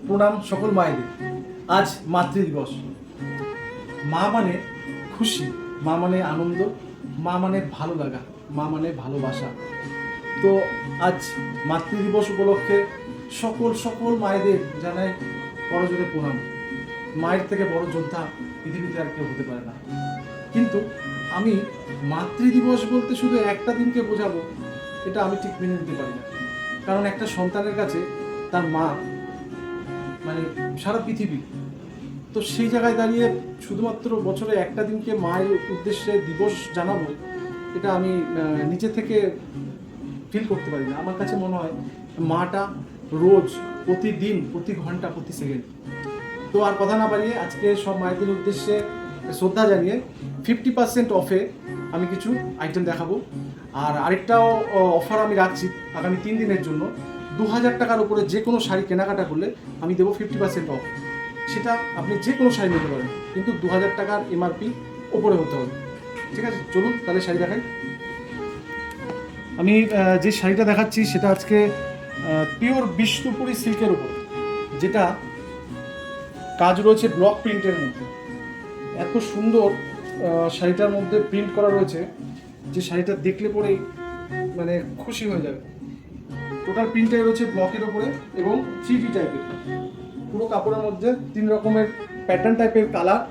প্রণাম সকল মায়েদের। আজ মাতৃদিবস। মা মানে খুশি, মা মানে আনন্দ, মা মানে ভালো লাগা, মা মানে ভালোবাসা। তো আজ মাতৃদিবস উপলক্ষে সকল মায়েদের জানাই করজোড়ে প্রণাম। মায়ের থেকে বড় যোদ্ধা পৃথিবীতে আর কেউ হতে পারে না। কিন্তু আমি মাতৃদিবস বলতে শুধু একটা দিনকে বোঝাবো, এটা আমি ঠিক মেনে নিতে পারি না। কারণ একটা সন্তানের কাছে তার মা মানে সারা পৃথিবী। তো সেই জায়গায় দাঁড়িয়ে শুধুমাত্র বছরে একটা দিনকে মায়ের উদ্দেশ্যে দিবস জানাবো, এটা আমি নিজে থেকে ফিল করতে পারি না। আমার কাছে মনে হয় মাটা রোজ, প্রতিদিন, প্রতি ঘন্টা, প্রতি সেকেন্ড। তো আর কথা না বাড়িয়ে আজকে সব মায়েদের উদ্দেশ্যে শ্রদ্ধা জানিয়ে 50% অফে আমি কিছু আইটেম দেখাবো। আর আরেকটাও অফার আমি রাখছি আগামী 3 দিনের জন্য। 2000 টাকার উপরে যে কোনো শাড়ি কেনাকাটা করলে আমি দেবো 50% অফ। সেটা আপনি যে কোনো শাড়ি নিতে পারেন, কিন্তু 2000 টাকার এমআরপি ওপরে হতে হবে। ঠিক আছে, চলুন তাহলে শাড়ি দেখাই। আমি যে শাড়িটা দেখাচ্ছি সেটা আজকে পিওর বিষ্ণুপুরি সিল্কের উপর, যেটা কাজ রয়েছে ব্লক প্রিন্টের মধ্যে। এত সুন্দর শাড়িটার মধ্যে প্রিন্ট করা রয়েছে যে শাড়িটা দেখলে পরেই মানে খুশি হয়ে যাবে। টোটাল প্রিন্টটাই রয়েছে ব্লকের ওপরে এবং 3D টাইপের। পুরো কাপড়ের মধ্যে 3 রকমের প্যাটার্ন টাইপের কালার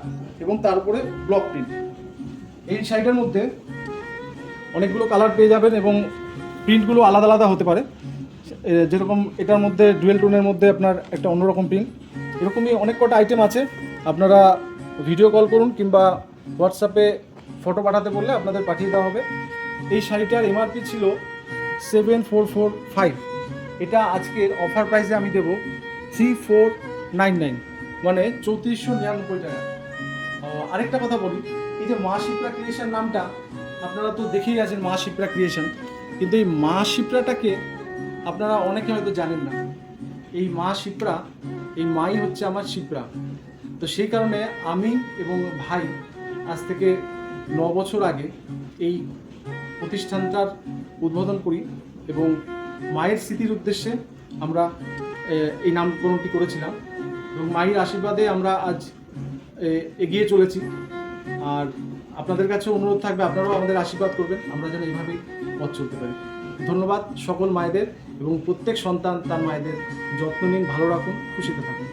এবং তার উপরে ব্লক প্রিন্ট। এই শাড়িটার মধ্যে অনেকগুলো কালার পেয়ে যাবেন এবং প্রিন্টগুলো আলাদা আলাদা হতে পারে। যেরকম এটার মধ্যে ডুয়েল টোনের মধ্যে আপনার একটা অন্যরকম প্রিন্ট। এরকমই অনেক কটা আইটেম আছে। আপনারা ভিডিও কল করুন কিংবা হোয়াটসঅ্যাপে ফটো পাঠাতে বললে আপনাদের পাঠিয়ে দেওয়া হবে। এই শাড়িটার এমআরপি ছিল 7445। এটা আজকের অফার প্রাইসে আমি দেবো 3499, মানে 3499 টাকা। আরেকটা কথা বলি, এই যে মা শিপ্রা ক্রিয়েশন নামটা আপনারা তো দেখেই আছেন, মা শিপ্রা ক্রিয়েশন। কিন্তু এই মা শিপ্রাটাকে আপনারা অনেকে হয়তো জানেন না। এই মা শিপ্রা, এই মাই হচ্ছে আমার শিপ্রা। তো সেই কারণে আমি এবং ভাই আজ থেকে 9 বছর আগে এই প্রতিষ্ঠানটার উদ্বোধন করি এবং মায়ের স্মৃতির উদ্দেশ্যে আমরা এই নামকরণটি করেছিলাম এবং মায়ের আশীর্বাদে আমরা আজ এগিয়ে চলেছি। আর আপনাদের কাছে অনুরোধ থাকবে আপনারাও আমাদের আশীর্বাদ করবেন, আমরা যেন এইভাবেই পথ চলতে পারি। ধন্যবাদ সকল মায়েদের এবং প্রত্যেক সন্তান তার মায়েদের যত্ন নিন, ভালো রাখুন, খুশিতে থাকুন।